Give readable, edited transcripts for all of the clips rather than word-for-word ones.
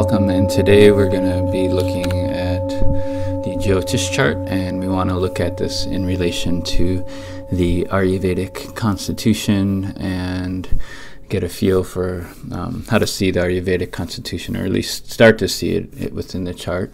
welcome, and today we're going to be looking at the Jyotish chart, and we want to look at this in relation to the Ayurvedic constitution and get a feel for how to see the Ayurvedic constitution, or at least start to see it within the chart.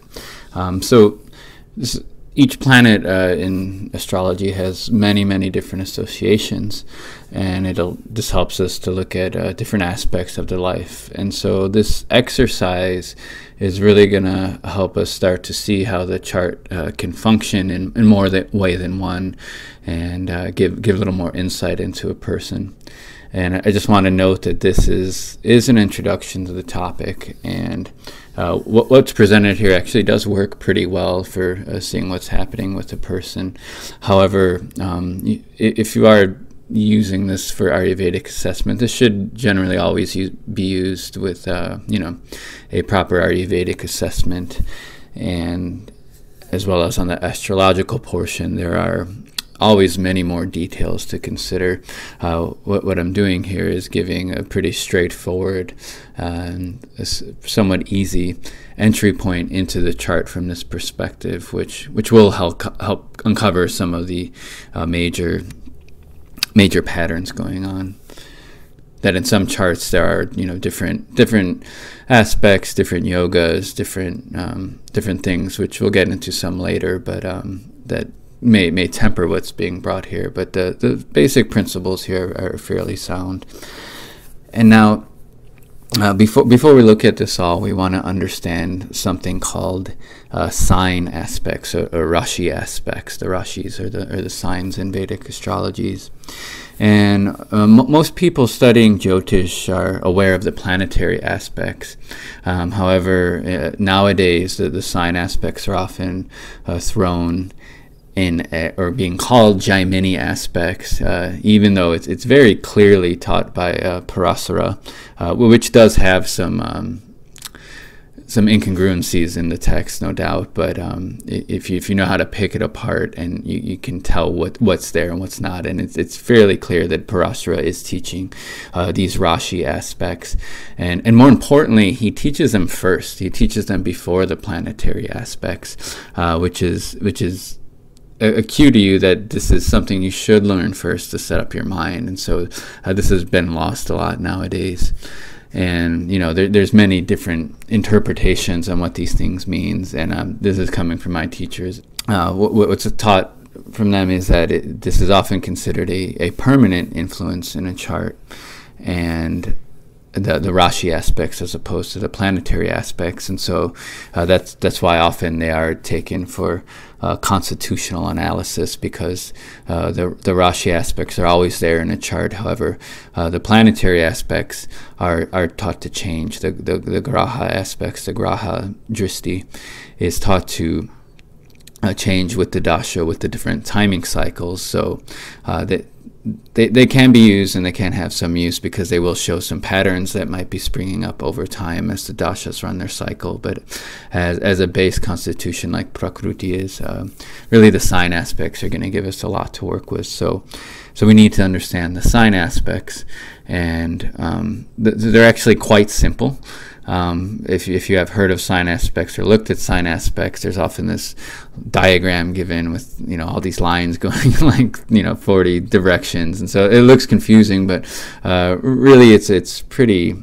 Each planet in astrology has many different associations, and this helps us to look at different aspects of the life. And so this exercise is really going to help us start to see how the chart can function in more way than one, and give a little more insight into a person. And I just want to note that this is an introduction to the topic, and what's presented here actually does work pretty well for seeing what's happening with a person. However, if you are using this for Ayurvedic assessment, this should generally always be used with a proper Ayurvedic assessment, and as well as on the astrological portion, there are always many more details to consider. What I'm doing here is giving a pretty straightforward and somewhat easy entry point into the chart from this perspective, which will help uncover some of the major patterns going on. That in some charts there are different aspects, different yogas, different things, which we'll get into some later, but that may temper what's being brought here, but the basic principles here are fairly sound. And now, before we look at this all, we want to understand something called sign aspects, or Rashi aspects. The Rashis are the signs in Vedic astrologies. And most people studying Jyotish are aware of the planetary aspects. However, nowadays the sign aspects are often thrown in or being called Jaimini aspects, even though it's very clearly taught by Parasara, which does have some incongruencies in the text, no doubt. But if you know how to pick it apart, and you can tell what's there and what's not, and it's fairly clear that Parasara is teaching these Rashi aspects, and more importantly, he teaches them first. He teaches them before the planetary aspects, which is a cue to you that this is something you should learn first to set up your mind. And so this has been lost a lot nowadays. And there's many different interpretations on what these things means, and this is coming from my teachers. What's taught from them is that this is often considered a permanent influence in a chart, and the Rashi aspects as opposed to the planetary aspects. And so that's why often they are taken for constitutional analysis, because the Rashi aspects are always there in a chart. However, the planetary aspects are taught to change. The Graha aspects, the Graha Dristi, is taught to change with the dasha, with the different timing cycles. So they can be used, and they can have some use, because they will show some patterns that might be springing up over time as the dashas run their cycle. But as a base constitution like Prakruti is, really the sign aspects are going to give us a lot to work with. So we need to understand the sign aspects, and they're actually quite simple. If you have heard of sign aspects or looked at sign aspects, there's often this diagram given with all these lines going like 40 directions, and so it looks confusing. But really, it's pretty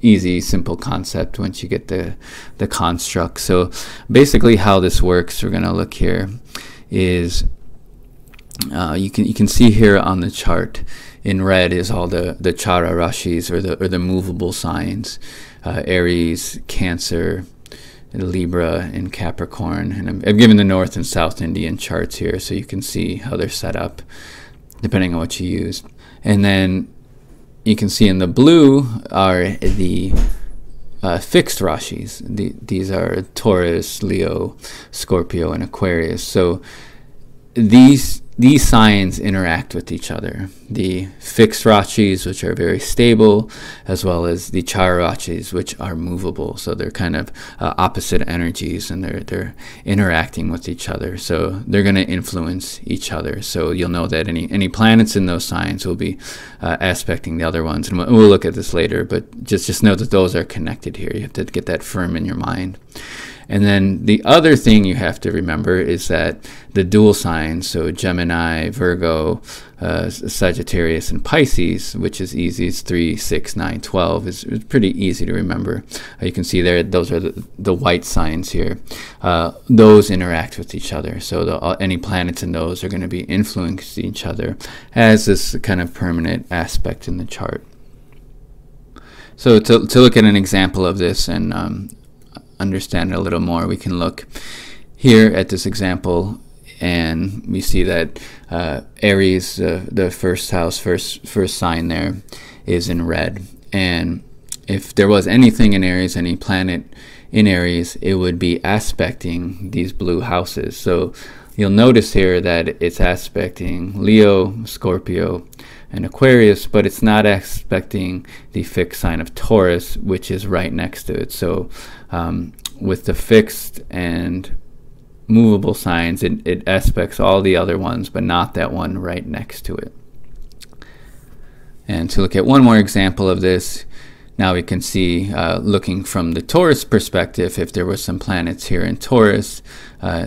easy, simple concept once you get the construct. So basically, how this works, we're going to look here, is you can see here on the chart in red is all the chara rashis, or the movable signs. Aries, Cancer, Libra, and Capricorn. And I've given the North and South Indian charts here, so you can see how they're set up depending on what you use. And then you can see in the blue are the fixed rashis. These are Taurus, Leo, Scorpio, and Aquarius. So these these signs interact with each other. The fixed rachis, which are very stable, as well as the chara rachis, which are movable. So they're kind of opposite energies, and they're interacting with each other. So they're going to influence each other. So you'll know that any planets in those signs will be aspecting the other ones. And we'll look at this later, but just know that those are connected here. You have to get that firm in your mind. And then the other thing you have to remember is that the dual signs, so Gemini, Virgo, Sagittarius, and Pisces, which is easy, it's 3, 6, 9, 12, is pretty easy to remember. You can see there, those are the white signs here. Those interact with each other. So any planets in those are going to be influencing each other as this kind of permanent aspect in the chart. So to look at an example of this and understand it a little more, we can look here at this example, and we see that Aries, the first house, first sign there, is in red. And if there was anything in Aries, any planet in Aries, it would be aspecting these blue houses. So you'll notice here that it's aspecting Leo, Scorpio, and Aquarius, but it's not aspecting the fixed sign of Taurus, which is right next to it. So with the fixed and movable signs, it aspects all the other ones, but not that one right next to it. And to look at one more example of this, now we can see, looking from the Taurus perspective, if there were some planets here in Taurus,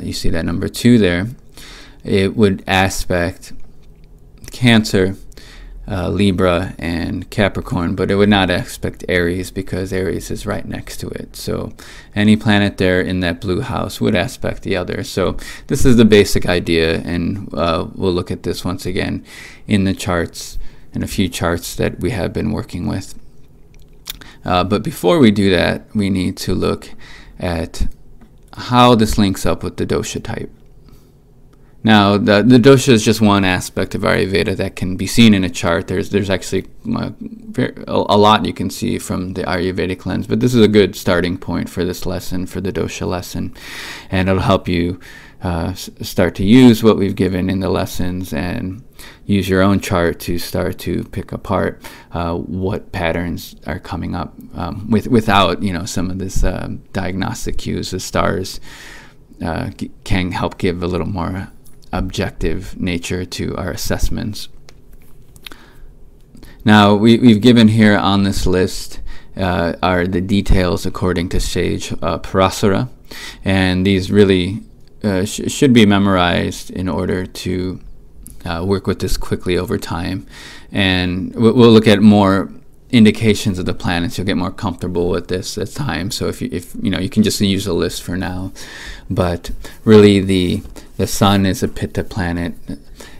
you see that number 2 there, it would aspect Cancer, Libra, and Capricorn, but it would not aspect Aries because Aries is right next to it. So any planet there in that blue house would aspect the other. So this is the basic idea, and we'll look at this once again in the charts, in a few charts that we have been working with. But before we do that, we need to look at how this links up with the dosha type. Now, the dosha is just one aspect of Ayurveda that can be seen in a chart. There's actually a lot you can see from the Ayurvedic lens, but this is a good starting point for this lesson, for the dosha lesson, and it'll help you start to use what we've given in the lessons and use your own chart to start to pick apart what patterns are coming up without some of this diagnostic cues. The stars can help give a little more objective nature to our assessments. Now, we've given here on this list are the details according to sage Parasara, and these really should be memorized in order to work with this quickly over time. And we'll look at more indications of the planets. You'll get more comfortable with this as time. So if you can just use a list for now, but really the sun is a Pitta planet.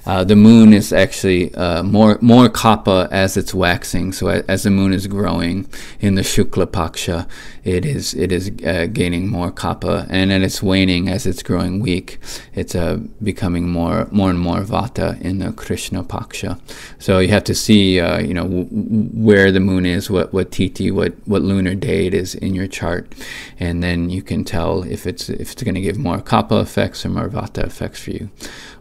The moon is actually more kapha as it's waxing. So as the moon is growing in the Shukla Paksha, it is gaining more kapha, and then it's waning as it's growing weak. It's becoming more and more vata in the Krishna Paksha. So you have to see where the moon is, what tithi, what lunar day it is in your chart, and then you can tell if it's going to give more kapha effects or more vata effects for you.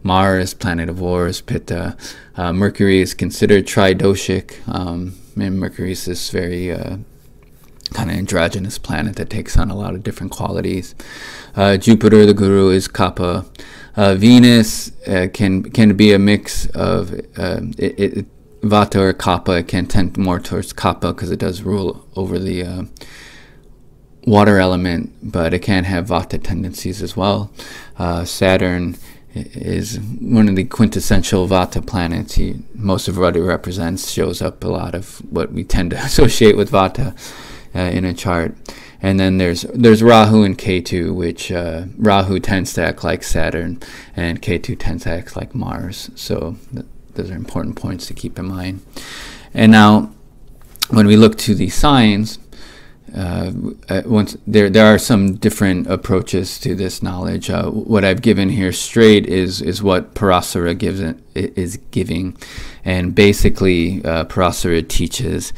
Mars, planet of war, is Pitta. Mercury is considered tridoshic, and Mercury is this very kind of androgynous planet that takes on a lot of different qualities. Jupiter, the guru, is kapha. Venus can be a mix of vata or kapha. It can tend more towards kapha because it does rule over the water element, but it can have vata tendencies as well. Saturn is one of the quintessential vata planets. Most of what it represents shows up a lot of what we tend to associate with vata in a chart. And then there's Rahu and Ketu, which Rahu tends to act like Saturn, and Ketu tends to act like Mars. So those are important points to keep in mind. And now, when we look to the signs, there are some different approaches to this knowledge. What I've given here straight is what Parasara is giving, and basically Parasara teaches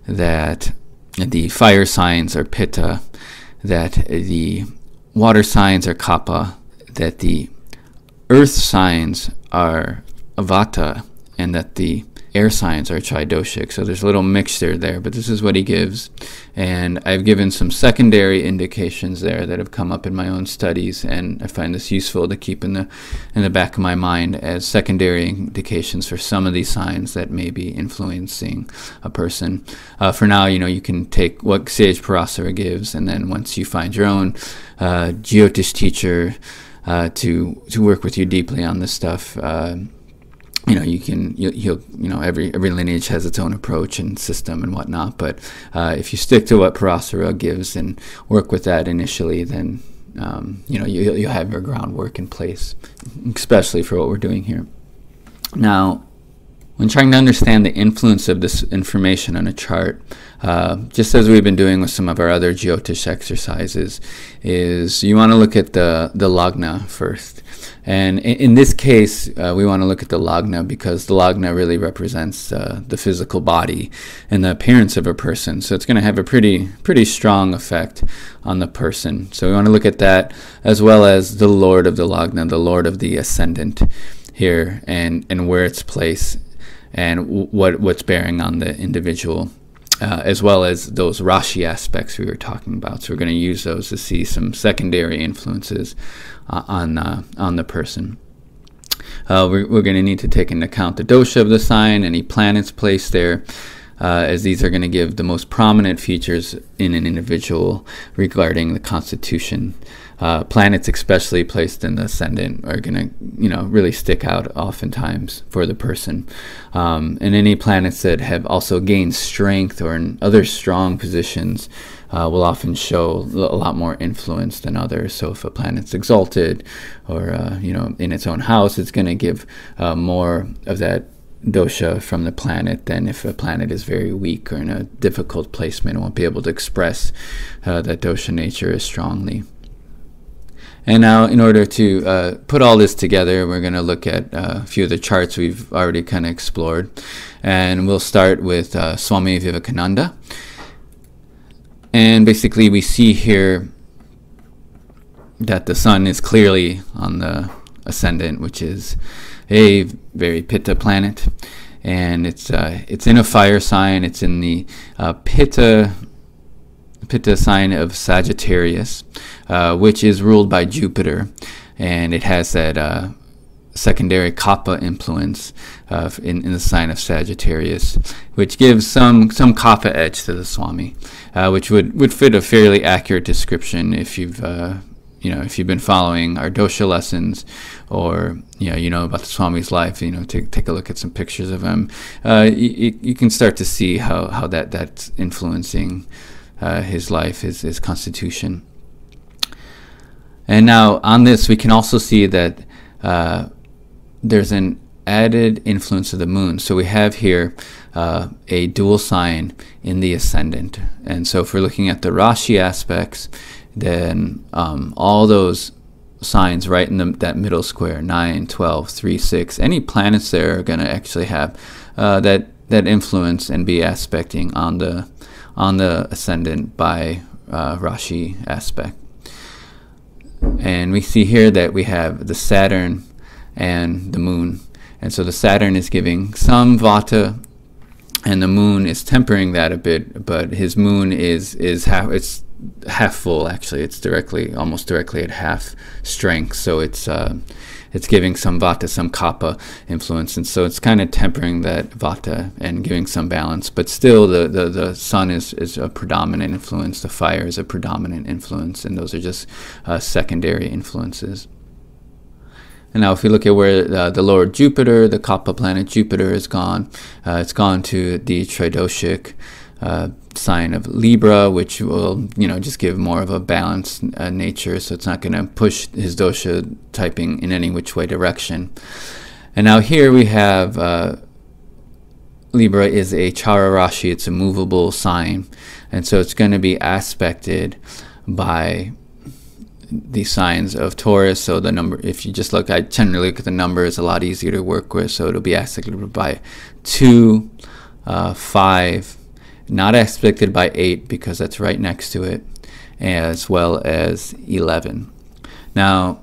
that the fire signs are Pitta, that the water signs are Kapha, that the earth signs are Vata and that the air signs are Tridoshic. So there's a little mixture there, but this is what he gives. And I've given some secondary indications there that have come up in my own studies, and I find this useful to keep in the back of my mind as secondary indications for some of these signs that may be influencing a person. For now, you can take what Sage Parasara gives, and then once you find your own Jyotish teacher to work with you deeply on this stuff, every lineage has its own approach and system and whatnot, but if you stick to what Parasara gives and work with that initially, then you'll have your groundwork in place, especially for what we're doing here. Now, when trying to understand the influence of this information on a chart, just as we've been doing with some of our other Jyotish exercises, is you want to look at the Lagna first. And in this case, we want to look at the Lagna because the Lagna really represents the physical body and the appearance of a person. So it's going to have a pretty strong effect on the person. So we want to look at that, as well as the Lord of the Lagna, the Lord of the Ascendant here, and where it's placed and what's bearing on the individual, as well as those Rashi aspects we were talking about. So we're going to use those to see some secondary influences on the person. We're going to need to take into account the dosha of the sign, any planets placed there, as these are going to give the most prominent features in an individual regarding the constitution. Planets, especially placed in the ascendant, are going to, really stick out oftentimes for the person. And any planets that have also gained strength or in other strong positions will often show a lot more influence than others. So if a planet's exalted or, in its own house, it's going to give more of that dosha from the planet than if a planet is very weak or in a difficult placement. It won't be able to express that dosha nature as strongly. And now, in order to put all this together, we're going to look at a few of the charts we've already kind of explored. And we'll start with Swami Vivekananda. And basically, we see here that the sun is clearly on the ascendant, which is a very Pitta planet. And it's in a fire sign. It's in the Pitta sign of Sagittarius, which is ruled by Jupiter, and it has that secondary Kapha influence in the sign of Sagittarius, which gives some Kapha edge to the Swami, which would fit a fairly accurate description if you've been following our dosha lessons, or about the Swami's life. Take a look at some pictures of him. You can start to see how that's influencing his life, his constitution. And now on this, we can also see that there's an added influence of the moon. So we have here a dual sign in the ascendant. And so if we're looking at the Rashi aspects, then all those signs right in that middle square, 9, 12, 3, 6, any planets there are going to actually have that influence and be aspecting on the ascendant by Rashi aspect. And we see here that we have the Saturn and the moon. And so the Saturn is giving some Vata, and the moon is tempering that a bit, but his moon is half full, actually. It's almost directly at half strength. So it's giving some Vata, some Kapha influence, and so it's kind of tempering that Vata and giving some balance. But still, the sun is a predominant influence. The fire is a predominant influence, and those are just secondary influences. And now if we look at where the Lord Jupiter, the Kapha planet Jupiter, is gone, it's gone to the Tridoshic sign of Libra, which will just give more of a balanced nature, so it's not going to push his dosha typing in any which way direction. And now here we have Libra is a Chara Rashi. It's a movable sign, and so it's going to be aspected by the signs of Taurus. So the number, if you just look, I generally look at the number, is a lot easier to work with, so it'll be aspected by 2, 5, not aspected by 8 because that's right next to it, as well as 11. Now,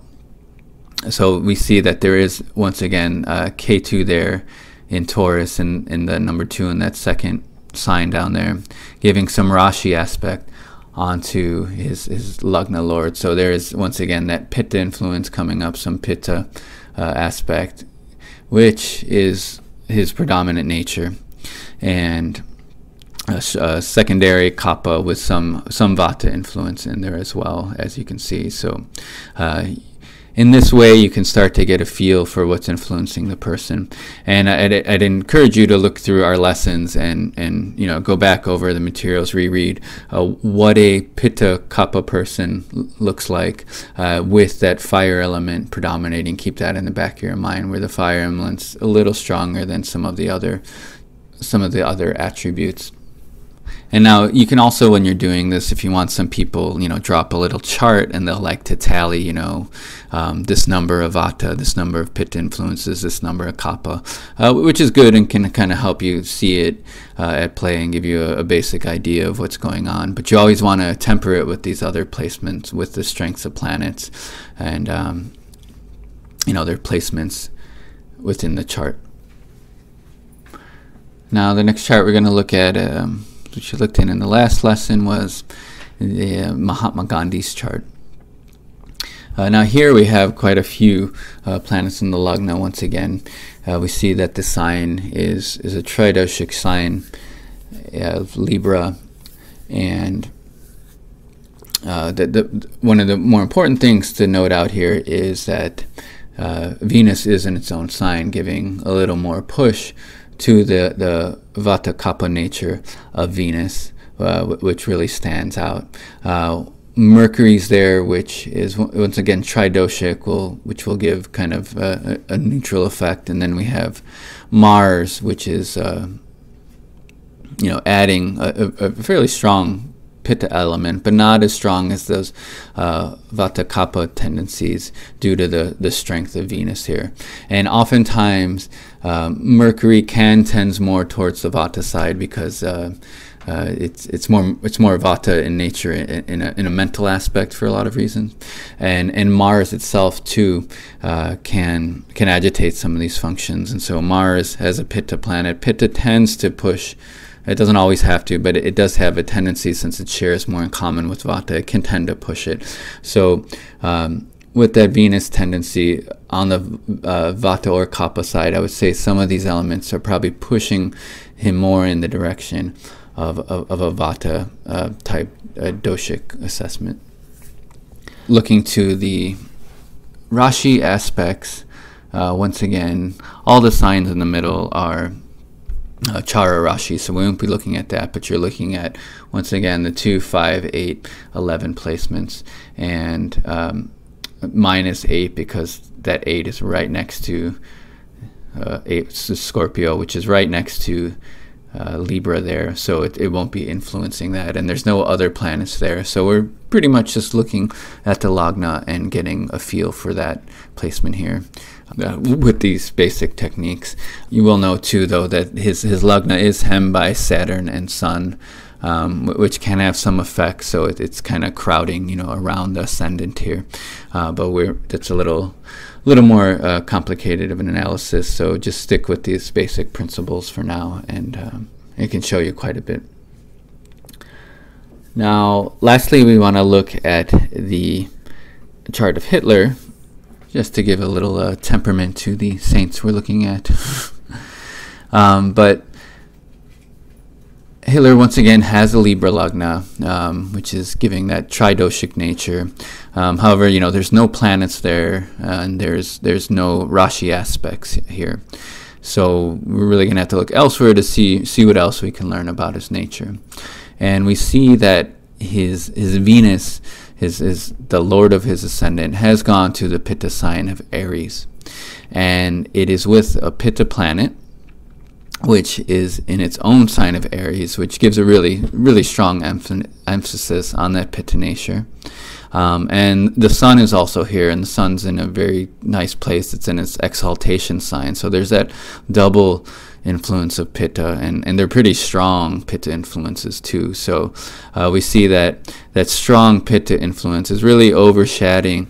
So we see that there is, once again, K2 there in Taurus, and in the number 2 in that second sign down there, giving some Rashi aspect onto his Lagna Lord. So there is, once again, that Pitta influence coming up, some Pitta aspect, which is his predominant nature, and secondary Kapha with some Vata influence in there as well, as you can see. So in this way, you can start to get a feel for what's influencing the person. And I'd encourage you to look through our lessons and go back over the materials, reread what a Pitta Kapha person looks like with that fire element predominating. Keep that in the back of your mind, where the fire element's a little stronger than some of the other attributes. And now you can also, when you're doing this, if you want, some people, drop a little chart and they'll like to tally, this number of Vata, this number of Pitta influences, this number of Kapha, which is good and can kind of help you see it at play and give you a basic idea of what's going on. But you always want to temper it with these other placements, with the strengths of planets and, their placements within the chart. Now, the next chart we're going to look at, which we looked in the last lesson, was the Mahatma Gandhi's chart. Now here we have quite a few planets in the Lagna. Once again, we see that the sign is a tridoshic sign of Libra, and one of the more important things to note out here is that Venus is in its own sign, giving a little more push to the Vata Kapha nature of Venus, which really stands out. Mercury's there, which is once again tridoshic, which will give kind of a neutral effect, and then we have Mars, which is adding a fairly strong Pitta element, but not as strong as those Vata Kapha tendencies due to the strength of Venus here. And oftentimes Mercury tends more towards the Vata side because it's more Vata in nature in a mental aspect for a lot of reasons, and Mars itself too can agitate some of these functions. And so Mars, as a Pitta planet, Pitta tends to push. It doesn't always have to, but it does have a tendency, since it shares more in common with Vata, it can tend to push it. So with that Venus tendency on the Vata or Kapha side, I would say some of these elements are probably pushing him more in the direction of a Vata type doshic assessment. Looking to the Rashi aspects, once again, all the signs in the middle are Chara Rashi, so we won't be looking at that, but you're looking at, once again, the 2, 5, 8, 11 placements, and -8 because that 8 is right next to 8 Scorpio, which is right next to Libra there, so it won't be influencing that, and there's no other planets there, so we're pretty much just looking at the Lagna and getting a feel for that placement here. With these basic techniques, you will know too, though, that his Lagna is hemmed by Saturn and Sun, which can have some effects. So it's kind of crowding, around the ascendant here. But that's a little more complicated of an analysis. So just stick with these basic principles for now, and it can show you quite a bit. Now, lastly, we want to look at the chart of Hitler, just to give a little temperament to the saints we're looking at. But Hitler, once again, has a Libra Lagna, which is giving that tridoshic nature. However, there's no planets there, and there's no Rashi aspects here. So we're really going to have to look elsewhere to see what else we can learn about his nature. And we see that his Venus, is the Lord of his ascendant, has gone to the Pitta sign of Aries, and it is with a Pitta planet, which is in its own sign of Aries, which gives a really strong emphasis on that Pitta nature. And the sun is also here, and the sun's in a very nice place. It's in its exaltation sign. So there's that double influence of Pitta, and they're pretty strong Pitta influences too. So we see that strong Pitta influence is really overshadowing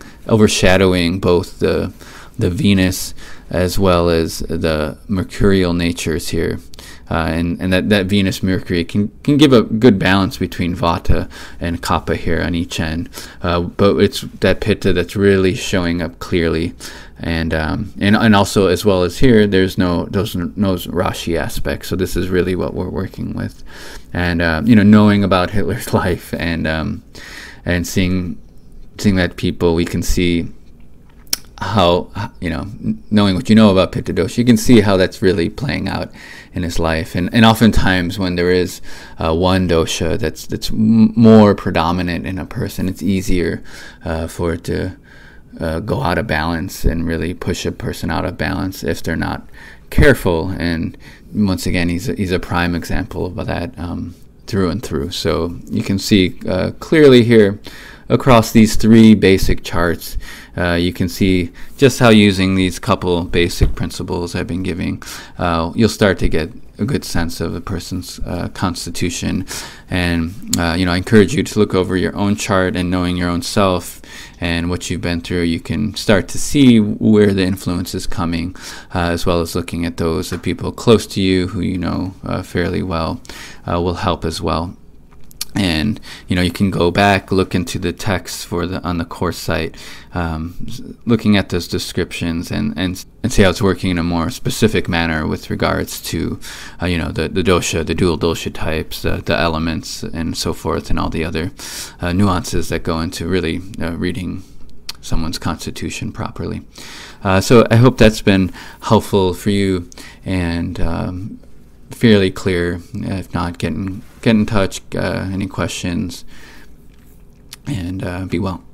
both the Venus as well as the mercurial natures here. And that Venus Mercury can give a good balance between Vata and Kapha here on each end, but it's that Pitta that's really showing up clearly, and also as well as here, there's no Rashi aspects. So this is really what we're working with, and knowing about Hitler's life and seeing that people, we can see how, knowing what you know about Pitta dosha, you can see how that's really playing out in his life. And oftentimes when there is one dosha that's more predominant in a person, it's easier for it to go out of balance and really push a person out of balance if they're not careful. And once again, he's a prime example of that through and through. So you can see clearly here across these three basic charts, you can see just how using these couple basic principles I've been giving, you'll start to get a good sense of a person's constitution. And I encourage you to look over your own chart, and knowing your own self and what you've been through, you can start to see where the influence is coming, as well as looking at those of people close to you who you know fairly well will help as well. And you can go back, look into the text on the course site, looking at those descriptions and see how it's working in a more specific manner with regards to the dosha, the dual dosha types, the elements, and so forth, and all the other nuances that go into really reading someone's constitution properly. So I hope that's been helpful for you and fairly clear. If not, get in touch, any questions, and be well.